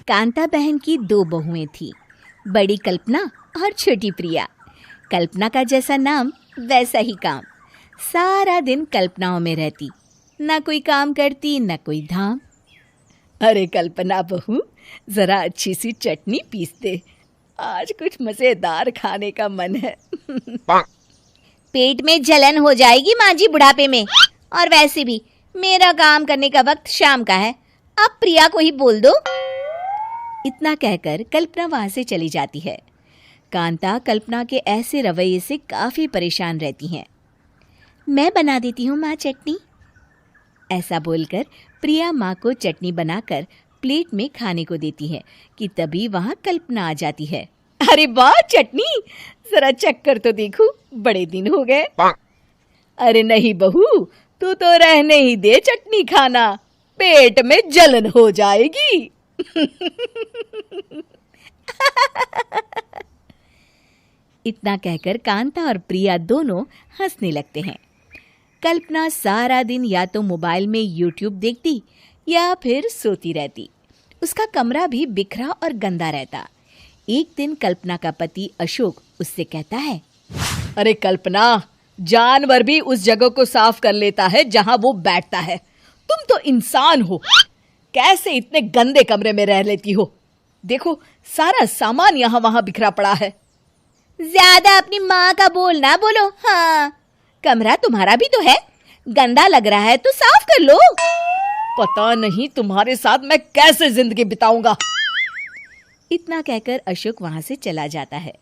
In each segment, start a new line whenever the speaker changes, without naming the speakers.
कांता बहन की दो बहुएं थीं, बड़ी कल्पना और छोटी प्रिया। कल्पना का जैसा नाम वैसा ही काम। सारा दिन कल्पनाओं में रहती, ना कोई काम करती न कोई धाम। अरे कल्पना बहू, जरा अच्छी सी चटनी पीस दे, आज कुछ मजेदार खाने का मन है।
पेट में जलन हो जाएगी माँ जी बुढ़ापे में, और वैसे भी मेरा काम करने का वक्त शाम का है, अब प्रिया को ही बोल दो।
इतना कहकर कल्पना वहां से चली जाती है। कांता कल्पना के ऐसे रवैये से काफी परेशान रहती हैं। मैं बना देती हूँ माँ चटनी, ऐसा बोलकर प्रिया माँ को चटनी बनाकर प्लेट में खाने को देती है कि तभी वहां कल्पना आ जाती है। अरे वाह चटनी, जरा चख कर तो देखूं, बड़े दिन हो गए। अरे नहीं बहू, तू तो रहने ही दे चटनी खाना, पेट में जलन हो जाएगी। इतना कहकर कांता और प्रिया दोनों हंसने लगते हैं। कल्पना सारा दिन या तो मोबाइल में यूट्यूब देखती या फिर सोती रहती। उसका कमरा भी बिखरा और गंदा रहता। एक दिन कल्पना का पति अशोक उससे कहता है, अरे कल्पना, जानवर भी उस जगह को साफ कर लेता है जहां वो बैठता है, तुम तो इंसान हो, कैसे इतने गंदे कमरे में रह लेती हो? देखो सारा सामान यहाँ वहां बिखरा पड़ा है।
ज्यादा अपनी माँ का बोल ना बोलो। हाँ, कमरा तुम्हारा भी तो है, गंदा लग रहा है तो साफ कर लो।
पता नहीं तुम्हारे साथ मैं कैसे जिंदगी बिताऊंगा। इतना कहकर अशोक वहां से चला जाता है।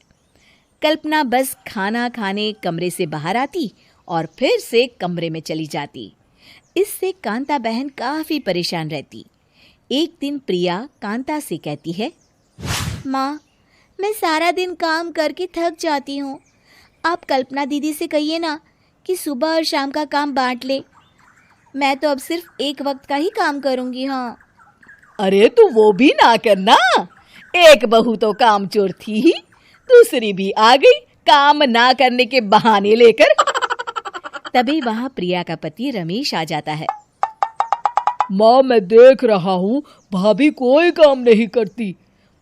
कल्पना बस खाना खाने कमरे से बाहर आती और फिर से कमरे में चली जाती। इससे कांता बहन काफी परेशान रहती। एक दिन प्रिया कांता से कहती है,
माँ, मैं सारा दिन काम करके थक जाती हूँ, आप कल्पना दीदी से कहिए ना कि सुबह और शाम का काम बांट ले। मैं तो अब सिर्फ एक वक्त का ही काम करूँगी। हाँ।
अरे तू वो भी ना करना, एक बहू तो कामचोर थी ही, दूसरी भी आ गई काम ना करने के बहाने लेकर। तभी वहां प्रिया का पति रमेश आ जाता है। माँ, मैं देख रहा हूँ भाभी कोई काम नहीं करती,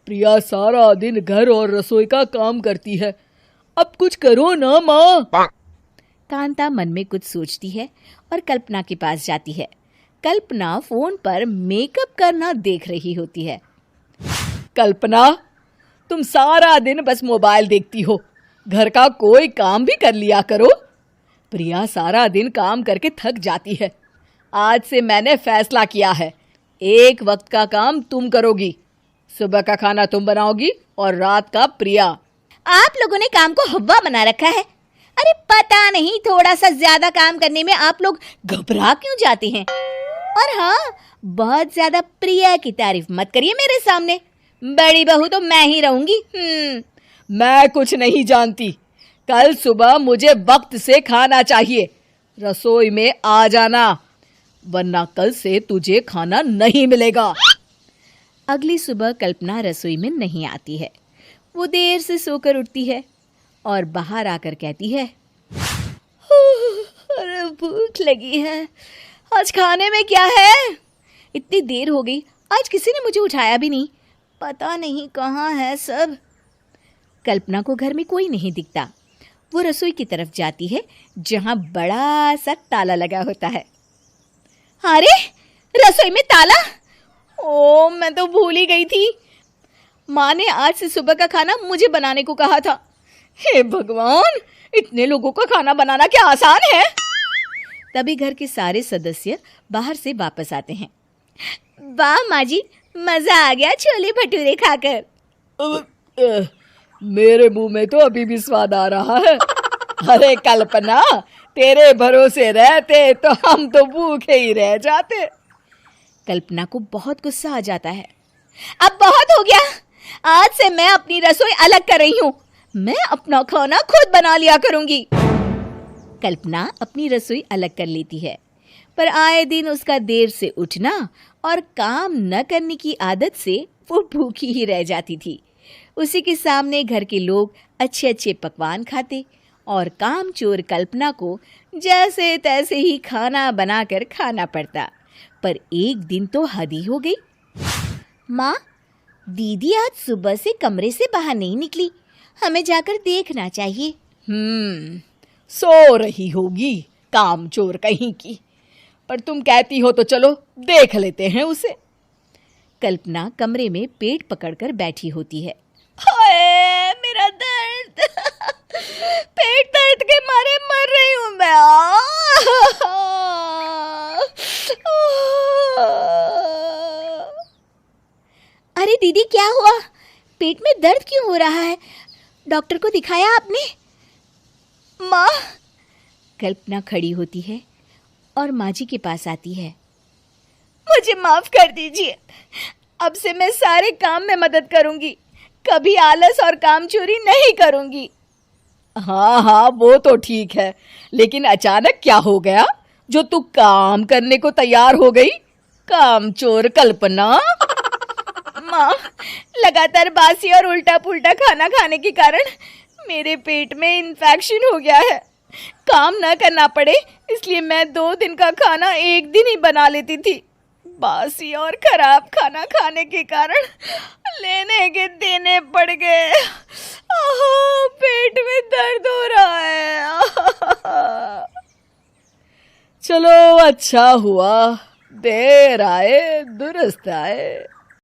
प्रिया सारा दिन घर और रसोई का काम करती है, अब कुछ करो ना माँ। कांता मन में कुछ सोचती है और कल्पना के पास जाती है। कल्पना फोन पर मेकअप करना देख रही होती है। कल्पना, तुम सारा दिन बस मोबाइल देखती हो, घर का कोई काम भी कर लिया करो। प्रिया सारा दिन काम करके थक जाती है, आज से मैंने फैसला किया है, एक वक्त का काम तुम करोगी, सुबह का खाना तुम बनाओगी और रात का प्रिया।
आप लोगों ने काम को हव्वा बना रखा है। अरे पता नहीं थोड़ा सा ज्यादा काम करने में आप लोग घबरा क्यों जाते हैं। और हाँ, बहुत ज्यादा प्रिया की तारीफ मत करिए मेरे सामने, बड़ी बहू तो मैं ही रहूंगी।
मैं कुछ नहीं जानती, कल सुबह मुझे वक्त से खाना चाहिए, रसोई में आ जाना, वरना कल से तुझे खाना नहीं मिलेगा। अगली सुबह कल्पना रसोई में नहीं आती है। वो देर से सोकर उठती है और बाहर आकर कहती है, अरे भूख लगी है, आज खाने में क्या है? इतनी देर हो गई, आज किसी ने मुझे उठाया भी नहीं, पता नहीं कहाँ है सब। कल्पना को घर में कोई नहीं दिखता। वो रसोई की तरफ जाती है जहां बड़ा सा ताला लगा होता है।
अरे रसोई में ताला? ओ, मैं तो भूल ही गई थी।
माँ ने आज से सुबह का खाना मुझे बनाने को कहा था। हे भगवान, इतने लोगों का खाना बनाना क्या आसान है? तभी घर के सारे सदस्य बाहर से वापस आते हैं।
वाह माँ जी, मजा आ गया छोले भटूरे खाकर।
मेरे मुंह में तो अभी भी स्वाद आ रहा है। अरे कल्पना, तेरे भरोसे रहते तो हम तो भूखे ही रह जाते। कल्पना को बहुत गुस्सा आ जाता है।
अब बहुत हो गया, आज से मैं अपनी रसोई अलग कर रही हूँ, मैं अपना खाना खुद बना लिया करूंगी।
कल्पना अपनी रसोई अलग कर लेती है, पर आए दिन उसका देर से उठना और काम न करने की आदत से वो भूखी ही रह जाती थी। उसी के सामने घर के लोग अच्छे अच्छे पकवान खाते और कामचोर कल्पना को जैसे तैसे ही खाना बनाकर खाना पड़ता। पर एक दिन तो हद ही हो गई।
माँ, दीदी आज सुबह से कमरे से बाहर नहीं निकली, हमें जाकर देखना चाहिए।
सो रही होगी कामचोर कहीं की, पर तुम कहती हो तो चलो देख लेते हैं उसे।
कल्पना कमरे में पेट पकड़कर बैठी होती है।
हाय मेरा दर्द, पेट दर्द के मारे मर रही हूं मैं।
अरे दीदी क्या हुआ? पेट में दर्द क्यों हो रहा है? डॉक्टर को दिखाया आपने?
माँ।
कल्पना खड़ी होती है और माँ जी के पास आती है।
मुझे माफ कर दीजिए, अब से मैं सारे काम में मदद करूंगी, कभी आलस और काम चोरी नहीं करूंगी। हाँ वो तो ठीक है, लेकिन अचानक क्या हो गया जो तू काम करने को तैयार हो गई? कामचोर कल्पना। माँ, लगातार बासी और उल्टा पुल्टा खाना खाने के कारण मेरे पेट में इन्फेक्शन हो गया है। काम न करना पड़े इसलिए मैं 2 दिन का खाना एक दिन ही बना लेती थी। बासी और खराब खाना खाने के कारण लेने के देने पड़ गए। पेट में दर्द हो रहा है। चलो अच्छा हुआ, देर आए दुरुस्त आए।